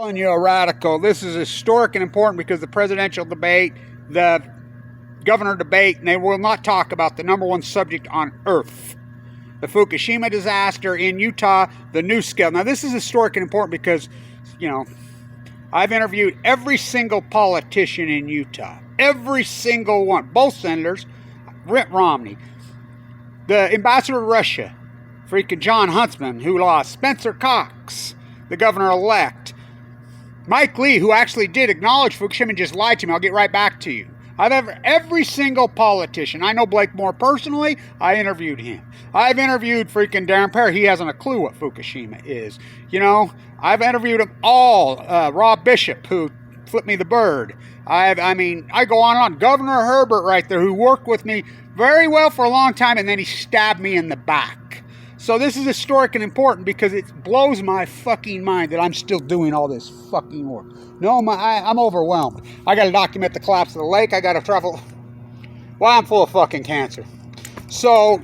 Calling you a radical. This is historic and important because the presidential debate, the governor debate, and they will not talk about the number one subject on earth. The Fukushima disaster in Utah, the new scale. Now this is historic and important because, you know, I've interviewed every single politician in Utah. Every single one. Both senators, Mitt Romney, the ambassador to Russia, freaking John Huntsman, who lost, Spencer Cox, the governor-elect, Mike Lee, who actually did acknowledge Fukushima and just lied to me. I'll get right back to you. Every single politician. I know Blake Moore personally. I interviewed him. I've interviewed freaking Darren Perry. He hasn't a clue what Fukushima is. You know, I've interviewed them all. Rob Bishop, who flipped me the bird. I mean, I go on and on. Governor Herbert right there, who worked with me very well for a long time, and then he stabbed me in the back. So this is historic and important because it blows my fucking mind that I'm still doing all this fucking work. No, I'm overwhelmed. I got to document the collapse of the lake. I got to travel. Well, I'm full of fucking cancer. So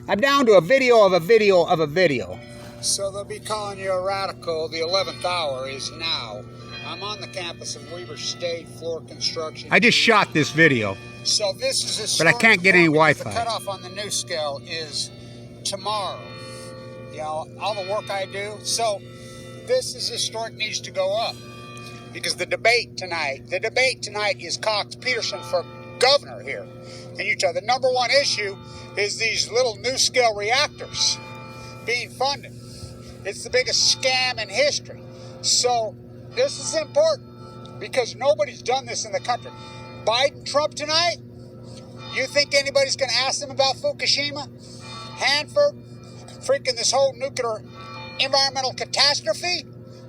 I'm down to a video of a video of a video. So they'll be calling you a radical. The 11th hour is now. I'm on the campus of Weber State Floor Construction. I just shot this video. So this is historic, but I can't get any Wi-Fi. The cutoff on the new scale is tomorrow. You know, all the work I do. So this is historic, needs to go up because the debate tonight is Cox-Peterson for governor here in Utah. The number one issue is these little new scale reactors being funded. It's the biggest scam in history. So this is important because nobody's done this in the country. Biden, Trump tonight, you think anybody's going to ask them about Fukushima? Hanford, freaking this whole nuclear environmental catastrophe?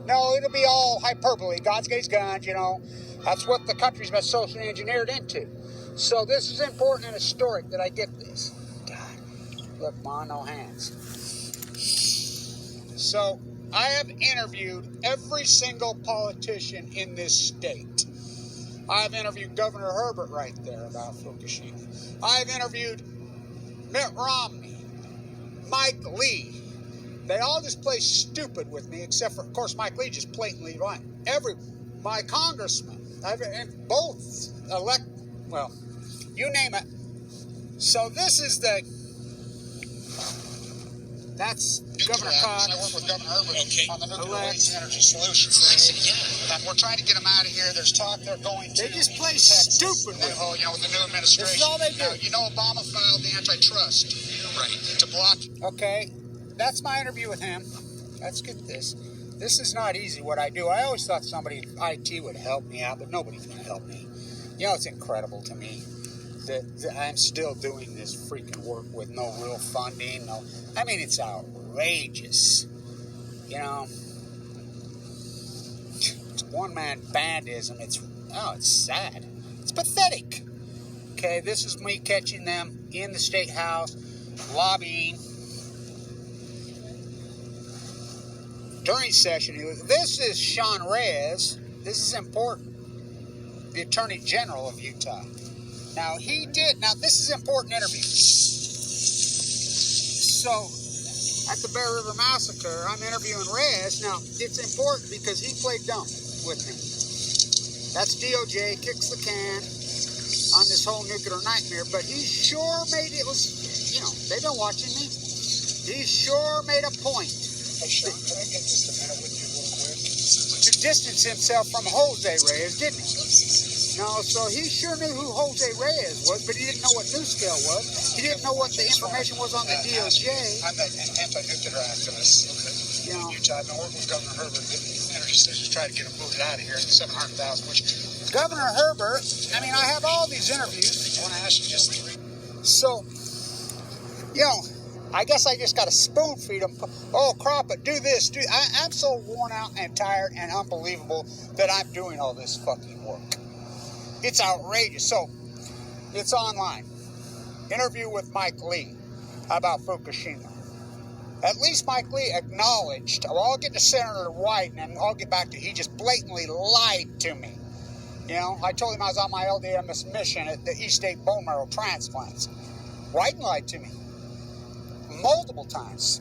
No, it'll be all hyperbole. God's got his guns, you know. That's what the country's been socially engineered into. So this is important and historic that I get this. God, look, Ma, no hands. So I have interviewed every single politician in this state. I've interviewed Governor Herbert right there about Fukushima. I've interviewed Mitt Romney, Mike Lee. They all just play stupid with me, except for, of course, Mike Lee just blatantly lying. My congressman, both elect, well, you name it. So this is that's Governor Cox. I work with Governor Herbert on the nuclear waste energy solutions. And we're trying to get them out of here. There's talk they're going to. They just play stupid with with the new administration. This is all they do. Now, you know, Obama filed the antitrust, right, to block. Okay, that's my interview with him. Let's get this. This is not easy what I do. I always thought somebody in IT would help me out, but nobody's going to help me. You know, it's incredible to me that I'm still doing this freaking work with no real funding. I mean, it's outrageous. You know, it's one-man bandism. It's sad. It's pathetic. Okay, this is me catching them in the State House, lobbying. During session, this is Sean Reyes. This is important. The Attorney General of Utah. Now, this is an important interview. So, at the Bear River Massacre, I'm interviewing Reyes. Now, it's important because he played dumb with me. That's DOJ, kicks the can on this whole nuclear nightmare, but he sure made it was, you know, they've been watching me. He sure made a point. Hey, Sean, can I get just a minute with you real quick? To distance himself from Jose Reyes, didn't he? No, so he sure knew who Jose Reyes was, but he didn't know what NuScale was. He didn't know what the information was on the DOJ. I'm an anti-nuclear activist in Utah. I've been working with Governor Herbert getting energy stations to try to get them moved out of here. 700,000, which Governor Herbert, I mean, I have all these interviews. I want to ask you just three. So, you know, I guess I just got to spoon feed them. Oh, crop it, do this. I'm so worn out and tired and unbelievable that I'm doing all this fucking work. It's outrageous. So, it's online. Interview with Mike Lee about Fukushima. At least Mike Lee acknowledged. Well, I'll get to Senator Wyden and I'll get back to he just blatantly lied to me. You know, I told him I was on my LDMS mission at the East State bone marrow transplants. Wyden lied to me multiple times.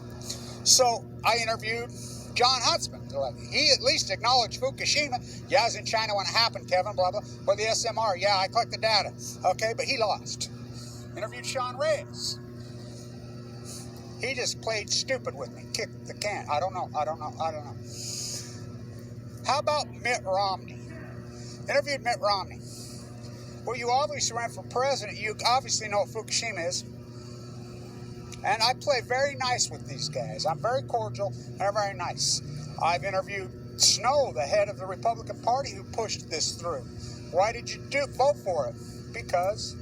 So I interviewed John Huntsman. He at least acknowledged Fukushima. Yeah, I was in China when it happened, Kevin, blah, blah. For the SMR, yeah, I collected data. Okay, but he lost. Interviewed Sean Reyes. He just played stupid with me, kicked the can. I don't know. How about Mitt Romney? Interviewed Mitt Romney. Well, you obviously ran for president. You obviously know what Fukushima is. And I play very nice with these guys. I'm very cordial and I'm very nice. I've interviewed Snow, the head of the Republican Party, who pushed this through. Why did you vote for it? Because,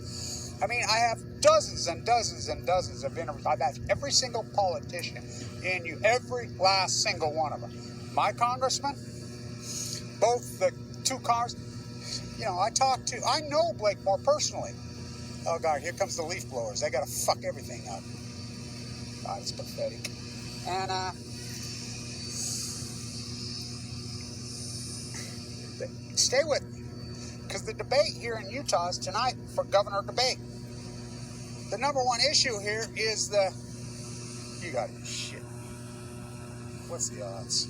I have dozens and dozens and dozens of interviews. I've asked every single politician in you, every last single one of them. My congressman, both the two cars, I know Blake more personally. Oh God, here comes the leaf blowers. They gotta fuck everything up. God, it's pathetic. And stay with me, because the debate here in Utah is tonight for governor debate. The number one issue here is you got it, shit. What's the odds?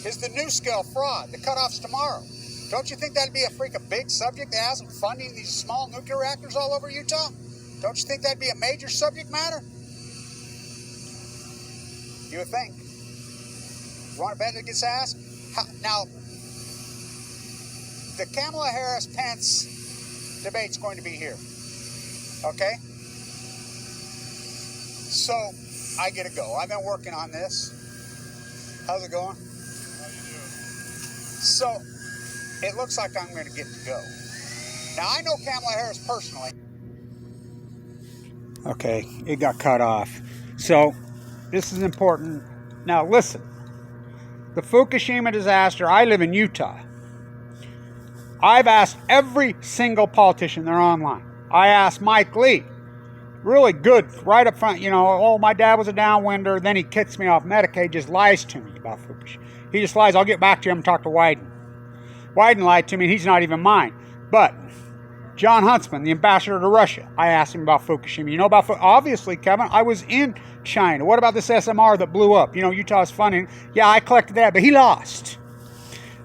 Is the new scale fraud. The cutoff's tomorrow. Don't you think that'd be a freaking big subject to have some funding these small nuclear reactors all over Utah? Don't you think that'd be a major subject matter? You would think. You want to bet it gets asked? Now, the Kamala Harris-Pence debate's going to be here. Okay? So, I get to go. I've been working on this. How's it going? How you doing? So, it looks like I'm going to get to go. Now, I know Kamala Harris personally. Okay, it got cut off. So, this is important. Now, listen. The Fukushima disaster, I live in Utah. I've asked every single politician, they're online. I asked Mike Lee, really good, right up front, my dad was a downwinder, then he kicks me off Medicaid, just lies to me about Fukushima. He just lies, I'll get back to him and talk to Wyden. Wyden lied to me, and he's not even mine. But John Huntsman, the ambassador to Russia, I asked him about Fukushima. You know about obviously, Kevin, I was in China. What about this SMR that blew up? Utah's funding. Yeah, I collected that, but he lost.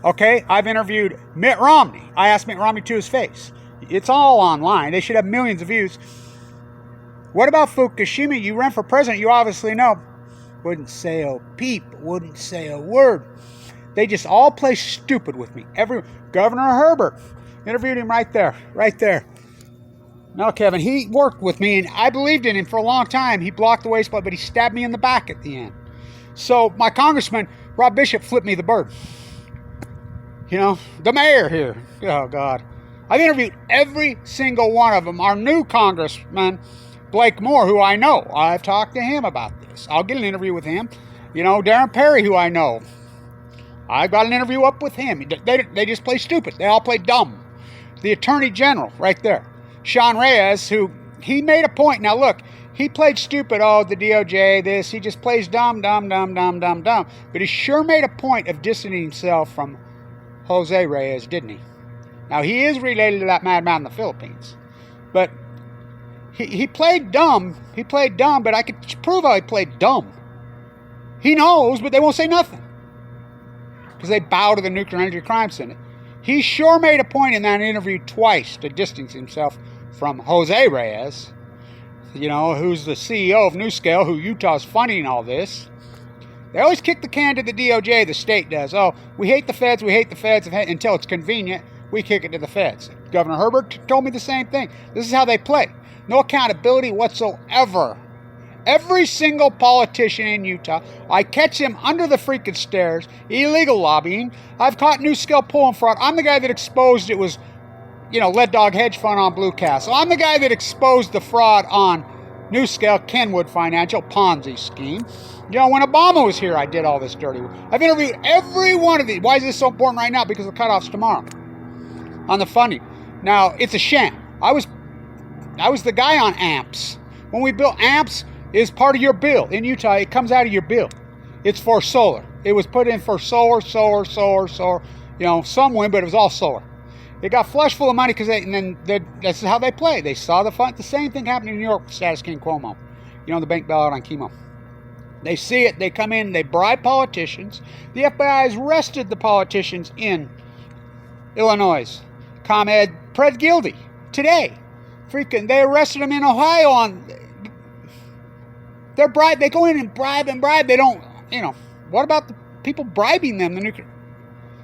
Okay, I've interviewed Mitt Romney. I asked Mitt Romney to his face. It's all online. They should have millions of views. What about Fukushima? You ran for president. You obviously know. Wouldn't say a peep. Wouldn't say a word. They just all play stupid with me. Governor Herbert. Interviewed him right there. Right there. No, Kevin, he worked with me, and I believed in him for a long time. He blocked the waste, but he stabbed me in the back at the end. So my congressman, Rob Bishop, flipped me the bird. The mayor here. Oh, God. I've interviewed every single one of them. Our new congressman, Blake Moore, who I know. I've talked to him about this. I'll get an interview with him. Darren Perry, who I know. I've got an interview up with him. They just play stupid. They all play dumb. The Attorney General, right there. Sean Reyes, who, he made a point. Now, look, he played stupid. Oh, the DOJ, this. He just plays dumb. But he sure made a point of distancing himself from Jose Reyes, didn't he? Now, he is related to that madman in the Philippines. But he played dumb. He played dumb, but I could prove how he played dumb. He knows, but they won't say nothing. Because they bow to the Nuclear Energy Crime Syndicate. He sure made a point in that interview twice to distance himself from Jose Reyes, who's the CEO of NuScale, who Utah's funding all this. They always kick the can to the DOJ, the state does. Oh, we hate the feds, until it's convenient, we kick it to the feds. Governor Herbert told me the same thing. This is how they play. No accountability whatsoever. Every single politician in Utah, I catch him under the freaking stairs, illegal lobbying. I've caught NuScale pulling fraud. I'm the guy that exposed it was, Lead Dog Hedge Fund on Blue Castle. I'm the guy that exposed the fraud on NuScale, Kenwood Financial, Ponzi scheme. When Obama was here, I did all this dirty work. I've interviewed every one of these. Why is this so important right now? Because the cutoff's tomorrow on the funding. Now, it's a sham. I was the guy on AMPS. When we built AMPS, is part of your bill. In Utah, it comes out of your bill. It's for solar. It was put in for solar. Some wind, but it was all solar. It got flush full of money that's how they play. They saw the fund. The same thing happened in New York with Status King Cuomo. The bank bailout on chemo. They see it. They come in. They bribe politicians. The FBI has arrested the politicians in Illinois. ComEd pled guilty today. Freaking, they arrested him in Ohio on. They're bribe. They go in and bribe and bribe. They don't. What about the people bribing them? The nuclear.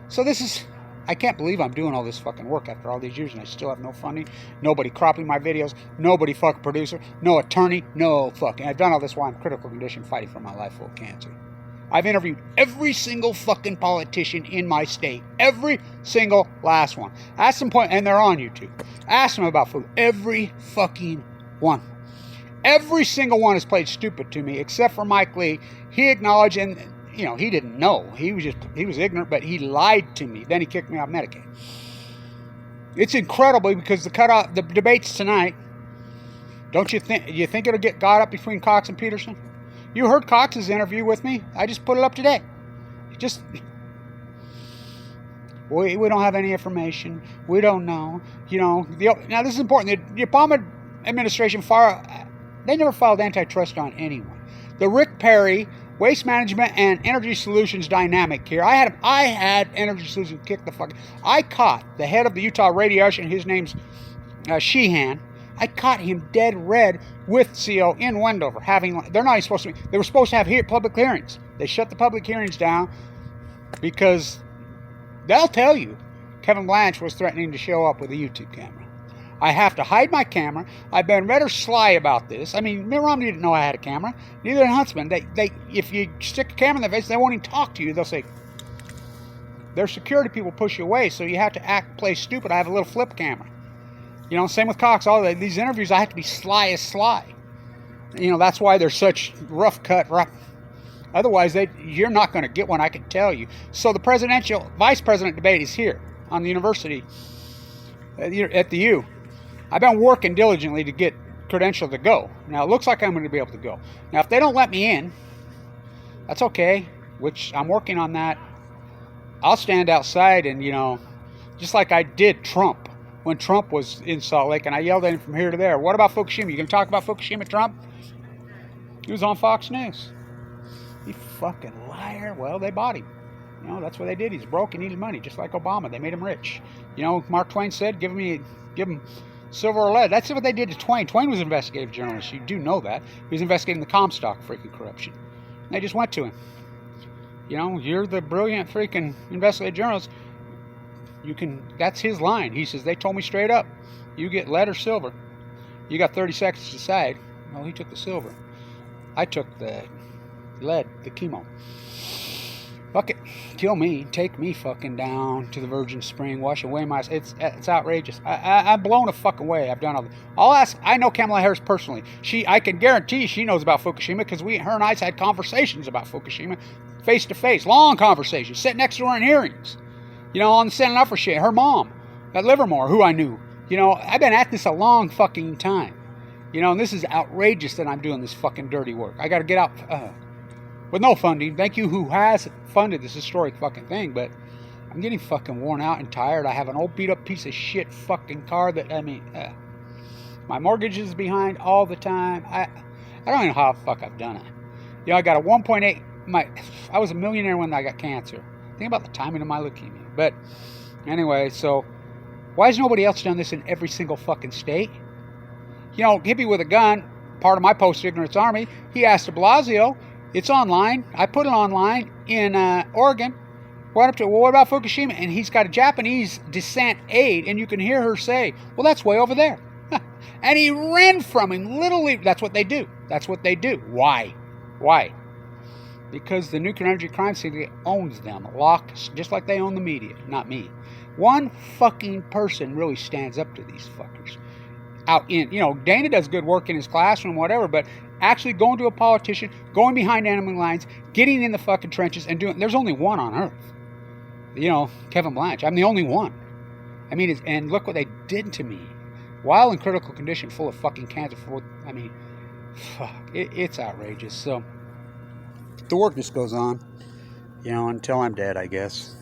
So this is. I can't believe I'm doing all this fucking work after all these years and I still have no funding, nobody cropping my videos, nobody fucking producer, no attorney, no fucking. I've done all this while I'm in critical condition fighting for my life full of cancer. I've interviewed every single fucking politician in my state, every single last one. Ask them and they're on YouTube. Ask them about food. Every fucking one. Every single one has played stupid to me except for Mike Lee. He acknowledged and. He didn't know. He was ignorant, but he lied to me. Then he kicked me off Medicaid. It's incredible because the debates tonight, don't you think it'll get got up between Cox and Peterson? You heard Cox's interview with me. I just put it up today. We don't have any information. We don't know. Now this is important. The Obama administration they never filed antitrust on anyone. The Rick Perry Waste Management and Energy Solutions dynamic here. I had Energy Solutions kick the fuck. I caught the head of the Utah Radiation. His name's Sheehan. I caught him dead red with CO in Wendover. They're not even supposed to. They were supposed to have public hearings. They shut the public hearings down because they'll tell you Kevin Blanch was threatening to show up with a YouTube camera. I have to hide my camera. I've been rather sly about this. I mean, Mitt Romney didn't know I had a camera. Neither did Huntsman. If you stick a camera in their face, they won't even talk to you. They'll say, their security people push you away, so you have to play stupid. I have a little flip camera. Same with Cox. All these interviews, I have to be sly as sly. That's why they're such rough. Otherwise, you're not going to get one, I can tell you. So the vice president debate is here on the university at the U. I've been working diligently to get credentialed to go. Now, it looks like I'm going to be able to go. Now, if they don't let me in, that's okay, which I'm working on that. I'll stand outside and, just like I did Trump when Trump was in Salt Lake and I yelled at him from here to there. What about Fukushima? You going to talk about Fukushima, Trump? He was on Fox News. You fucking liar. Well, they bought him. That's what they did. He's broke and needed money, just like Obama. They made him rich. Mark Twain said, give him silver or lead. That's what they did to Twain. Twain was an investigative journalist. You do know that. He was investigating the Comstock freaking corruption. And they just went to him. You're the brilliant freaking investigative journalist. That's his line. He says, they told me straight up, you get lead or silver. You got 30 seconds to decide. Well, he took the silver. I took the lead, the chemo. Fuck it. Kill me. Take me fucking down to the Virgin Spring. Wash away my... It's outrageous. I'm blown a fucking way. I've done all this. I'll ask... I know Kamala Harris personally. I can guarantee she knows about Fukushima because her and I had conversations about Fukushima face to face. Long conversations. Sitting next to her in hearings. On the Senate for shit. Her mom at Livermore, who I knew. I've been at this a long fucking time. And this is outrageous that I'm doing this fucking dirty work. I got to get out... with no funding. Thank you who has funded this historic fucking thing, but I'm getting fucking worn out and tired. I have an old beat up piece of shit fucking car that, my mortgage is behind all the time. I don't even know how the fuck I've done it. I got a 1.8, I was a millionaire when I got cancer. Think about the timing of my leukemia. But anyway, so why has nobody else done this in every single fucking state? Hippie with a gun, part of my post-ignorance army, he asked de Blasio. It's online. I put it online in Oregon. What about Fukushima? And he's got a Japanese descent aide, and you can hear her say, well, that's way over there. And he ran from him. Literally, that's what they do. That's what they do. Why? Because the Nuclear Energy Crime Syndicate owns them. Locked, just like they own the media. Not me. One fucking person really stands up to these fuckers. Dana does good work in his classroom, whatever, but actually going to a politician, going behind enemy lines, getting in the fucking trenches and there's only one on earth. Kevin Blanch. I'm the only one. And look what they did to me. While in critical condition, full of fucking cancer. It's outrageous. So, the work just goes on, until I'm dead, I guess.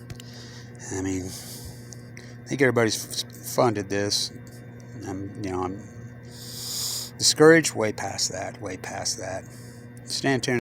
I think everybody's funded this. I'm discouraged. Way past that. Stand tuned.